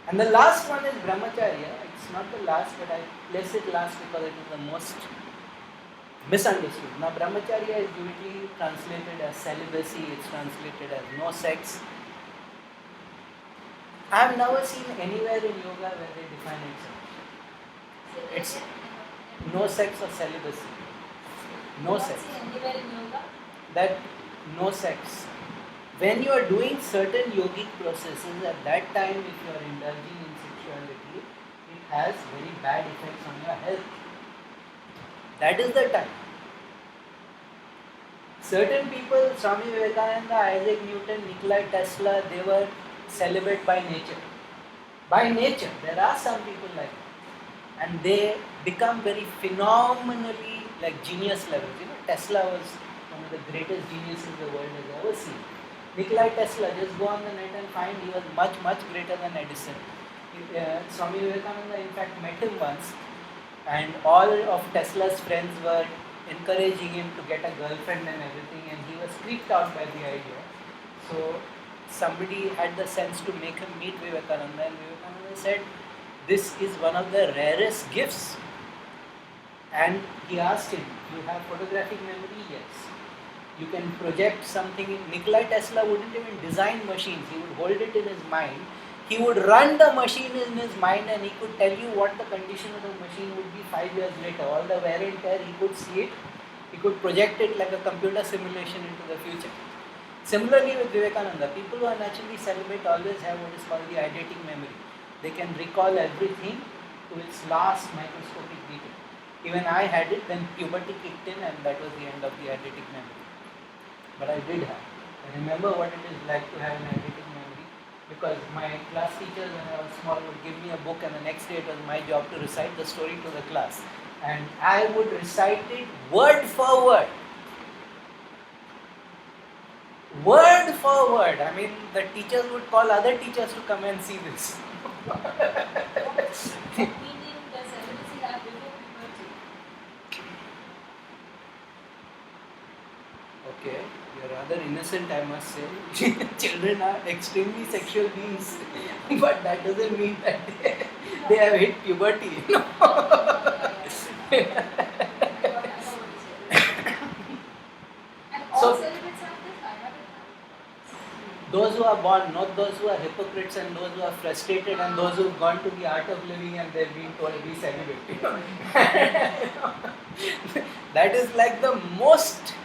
And the last one is Brahmacharya. It's not the last, but I place it last because it is the most misunderstood. Now, Brahmacharya is usually translated as celibacy, it's translated as no sex. I have never seen anywhere in yoga where they define it so. It's no sex or celibacy. No sex. Anywhere in yoga? That no sex. When you are doing certain yogic processes, at that time, if you are indulging in sexuality, it has very bad effects on your health. That is the time. Certain people, Swami Vivekananda, Isaac Newton, Nikola Tesla, they were celibate by nature. By nature, there are some people like that. And they become very phenomenally like genius levels. You know, Tesla was one of the greatest geniuses the world has ever seen. Nikola Tesla, just go on the net and find he was much, much greater than Edison. Swami Vivekananda in fact met him once, and all of Tesla's friends were encouraging him to get a girlfriend and everything, and he was creeped out by the idea. So somebody had the sense to make him meet Vivekananda, and Vivekananda said, "This is one of the rarest gifts." And he asked him, "You have photographic memory?" "Yes." "You can project something." Nikola Tesla wouldn't even design machines, he would hold it in his mind. He would run the machine in his mind and he could tell you what the condition of the machine would be 5 years later. All the wear and tear, he could see it. He could project it like a computer simulation into the future. Similarly with Vivekananda, people who are naturally celibate always have what is called the eidetic memory. They can recall everything to its last microscopic detail. Even I had it, then puberty kicked in and that was the end of the eidetic memory. But I did have. I remember what it is like to have an eidetic memory, because my class teachers when I was small would give me a book and the next day it was my job to recite the story to the class. And I would recite it word for word. Word for word. I mean, the teachers would call other teachers to come and see this. Okay, you're rather innocent, I must say. Children are extremely sexual beings, but that doesn't mean that they have hit puberty. You know? So, those who are born, not those who are hypocrites and those who are frustrated and those who have gone to the art of living and they've been told be celibate. You know? That is like the most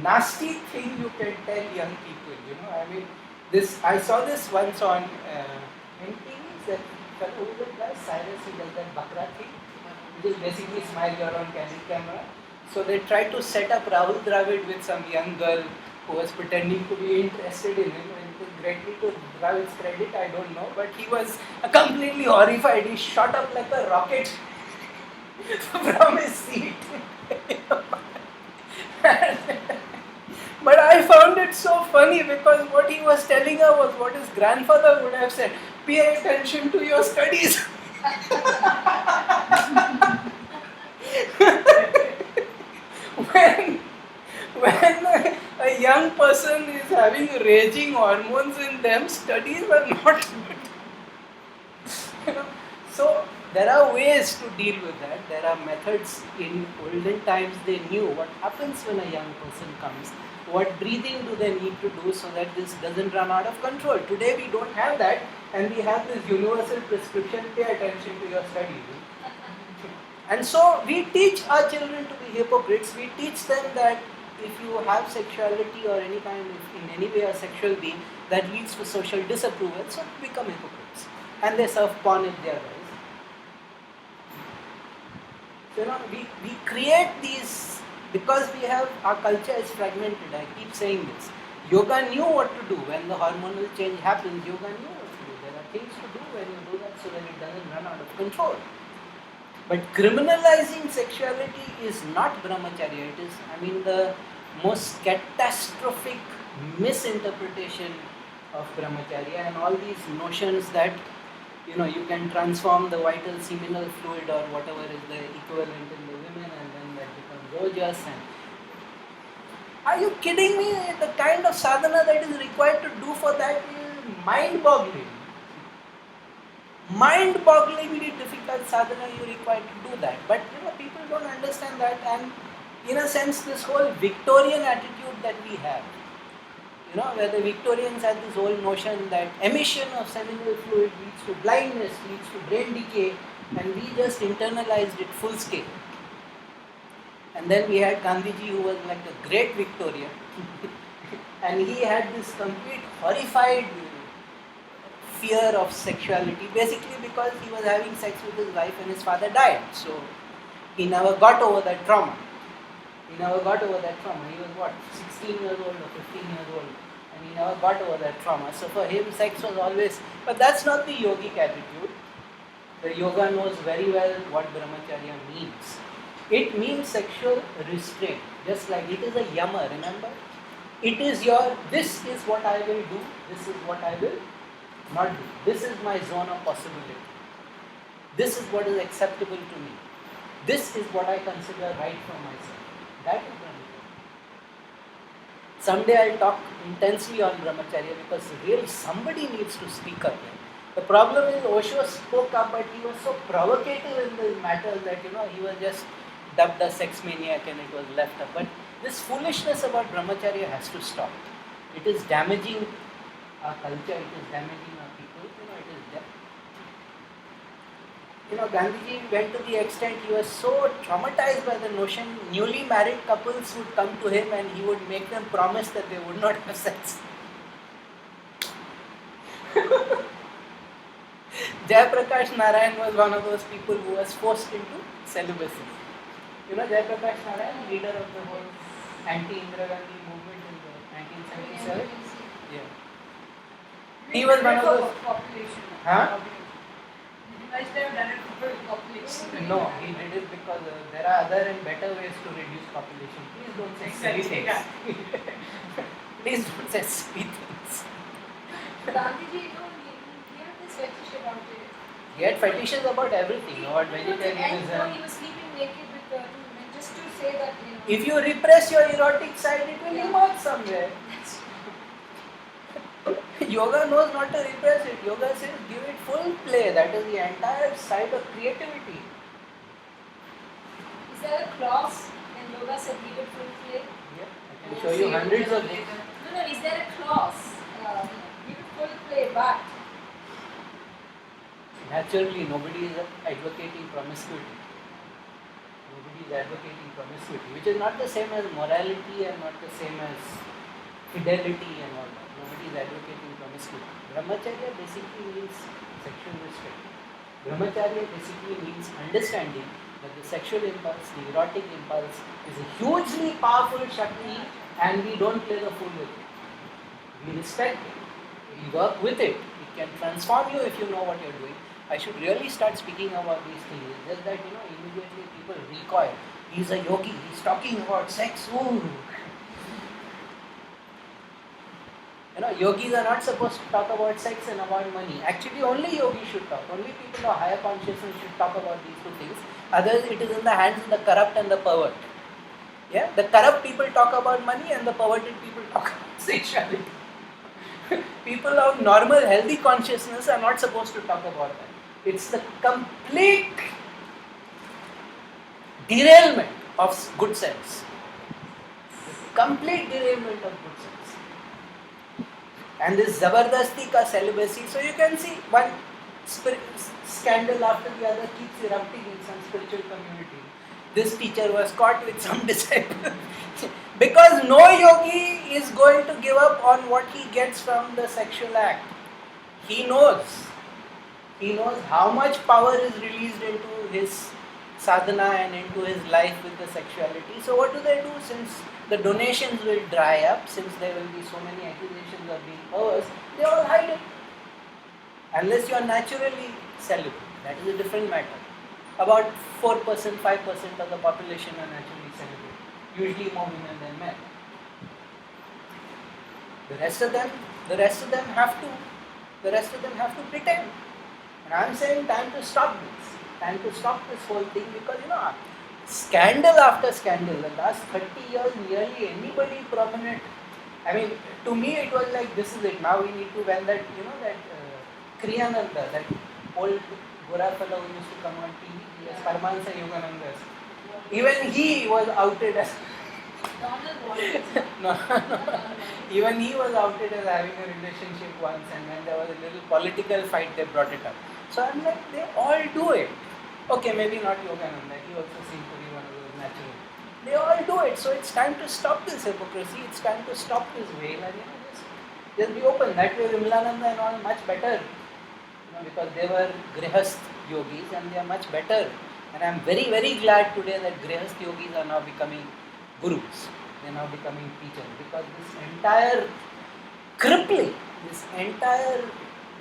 nasty thing you can tell young people. You know, I mean, I saw this once on NTV. That fellow who is that Cyrus, he does that bakra thing, which is basically smile you're on candid camera. So they tried to set up Rahul Dravid with some young girl who was pretending to be interested in him, and greatly to Dravid's credit, I don't know, but he was completely horrified. He shot up like a rocket from his seat. But I found it so funny because what he was telling her was what his grandfather would have said: pay attention to your studies. when a young person is having raging hormones in them, studies are not good. So there are ways to deal with that. There are methods. In olden times they knew what happens when a young person comes. What breathing do they need to do so that this doesn't run out of control? Today we don't have that, and we have this universal prescription: pay attention to your studies. And so we teach our children to be hypocrites. We teach them that if you have sexuality or any kind of, in any way, a sexual being, that leads to social disapproval, so become hypocrites. And they serve porn in their lives. So, you know, we create these, because we have, our culture is fragmented. I keep saying this. Yoga knew what to do when the hormonal change happens. Yoga knew what to do. There are things to do when you do that so that it doesn't run out of control. But criminalizing sexuality is not Brahmacharya. It is, I mean, the most catastrophic misinterpretation of Brahmacharya, and all these notions that, you know, you can transform the vital seminal fluid or whatever is the equivalent in the women, and then that becomes ojas. And are you kidding me? The kind of sadhana that is required to do for that is mind-boggling. mind-bogglingly difficult sadhana you require to do that. But people don't understand that, and in a sense, this whole Victorian attitude that we have, where the Victorians had this whole notion that emission of seminal fluid leads to blindness, leads to brain decay, and we just internalized it full scale. And then we had Gandhiji, who was like a great Victorian, and he had this complete horrified fear of sexuality, basically because he was having sex with his wife and his father died. So he never got over that trauma. He never got over that trauma. He was 16 years old or 15 years old, and he never got over that trauma. So for him, sex was always. But that's not the yogic attitude. The yoga knows very well what Brahmacharya means. It means sexual restraint, just like it is a Yama, remember? It is this is what I will do, this is what I will not do. This is my zone of possibility. This is what is acceptable to me. This is what I consider right for myself. That is Brahmacharya. Someday I'll talk intensely on Brahmacharya because really somebody needs to speak up here. The problem is Osho spoke up, but he was so provocative in this matter that he was just dubbed a sex maniac and it was left up. But this foolishness about Brahmacharya has to stop. It is damaging our culture, it is damaging our people, Gandhiji went to the extent he was so traumatized by the notion newly married couples would come to him and he would make them promise that they would not have sex. Jayaprakash Narayan was one of those people who was forced into celibacy. Jayaprakash Narayan, leader of the whole anti-Indira Gandhi movement in the 1977. Yeah. He was one of those. Population. Huh? He must have done it for population. No, he did it because there are other and better ways to reduce population. Please don't say silly things. Please don't say silly things. Gandhiji, he had this fetish about it. He had fetishes about everything, about vegetarianism. He was sleeping naked with the two women just to say that, If you repress your erotic side, it will emerge somewhere. Yoga knows not to repress it. Yoga says give it full play. That is the entire side of creativity. Is there a clause in yoga said give it full play? Yeah, I can show you hundreds of books. No, is there a clause? Give it full play, but Naturally, nobody is advocating promiscuity. Nobody is advocating promiscuity, which is not the same as morality and not the same as fidelity and all that. Nobody is advocating promiscuity. Brahmacharya basically means sexual restraint. Brahmacharya basically means understanding that the sexual impulse, the erotic impulse is a hugely powerful Shakti and we don't play the fool with it. We respect it. We work with it. It can transform you if you know what you're doing. I should really start speaking about these things. It's just that, immediately people recoil. He's a yogi. He's talking about sex. Ooh. Yogis are not supposed to talk about sex and about money. Actually, only yogis should talk. Only people of higher consciousness should talk about these two things. Others, it is in the hands of the corrupt and the pervert. Yeah, the corrupt people talk about money and the perverted people talk about sexuality. People of normal, healthy consciousness are not supposed to talk about that. It's the complete derailment of good sense. The complete derailment of good sense. And this Zabardasti ka celibacy, so you can see one scandal after the other keeps erupting in some spiritual community. This teacher was caught with some disciple. Because no yogi is going to give up on what he gets from the sexual act. He knows. He knows how much power is released into his sadhana and into his life with the sexuality. So what do? Since the donations will dry up, since there will be so many accusations of being perverse, they all hide it. Unless you are naturally celibate. That is a different matter. About 4%, 5% of the population are naturally celibate. Usually more women than men. The rest of them have to pretend. And I am saying time to stop this. Time to stop this whole thing because scandal after scandal, the last 30 years nearly anybody prominent. I mean, to me it was like this is it. Now we need to when that Kriyananda, that old Gora fellow who used to come on TV, yes, Paramahansa Yoganandas. Even he was outed as no, even he was outed as having a relationship once, and when there was a little political fight, they brought it up. So I'm like, they all do it. Okay, maybe not Yogananda, he also seemed to be one of those natural. They all do it, so it's time to stop this hypocrisy, it's time to stop this veil, and just be open. That way Vimalananda and all much better, because they were Grihast yogis and they are much better. And I'm very, very glad today that Grihast yogis are now becoming gurus, they are now becoming teachers, because this entire crippling, this entire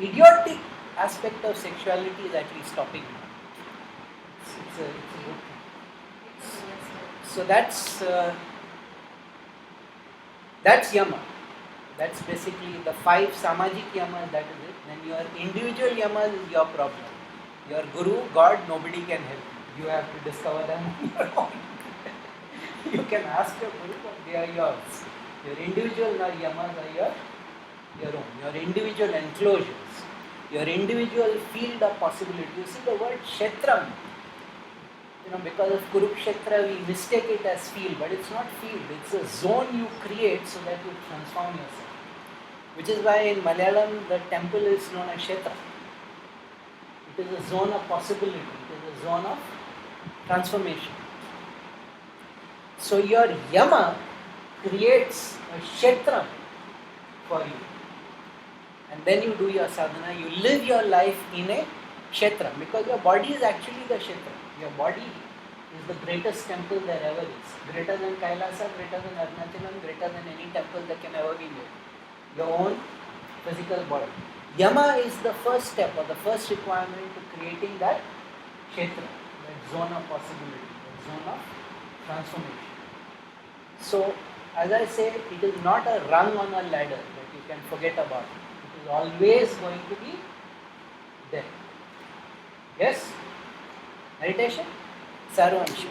idiotic aspect of sexuality is actually stopping now. It's a good thing. So that's Yama. That's basically the 5 samajik yamas, that is it. Then your individual yamas is your problem. Your guru, God, nobody can help you. You have to discover them on your own. You can ask your guru, but they are yours. Your individual yamas are your own. Your individual enclosures. Your individual field of possibility. You see the word Kshetram. Because of Kurukshetra we mistake it as field, but it's not field. It's a zone you create so that you transform yourself. Which is why in Malayalam the temple is known as Kshetra. It is a zone of possibility. It is a zone of transformation. So your Yama creates a Kshetra for you. And then you do your sadhana, you live your life in a Kshetra, because your body is actually the Kshetra. Your body is the greatest temple there ever is. Greater than Kailasa, greater than Arunachalam, greater than any temple that can ever be made. Your own physical body. Yama is the first step or the first requirement to creating that Kshetra, that zone of possibility, that zone of transformation. So, as I say, it is not a rung on a ladder that you can forget about. It is always going to be there. Yes? Meditation? Sarvanshi.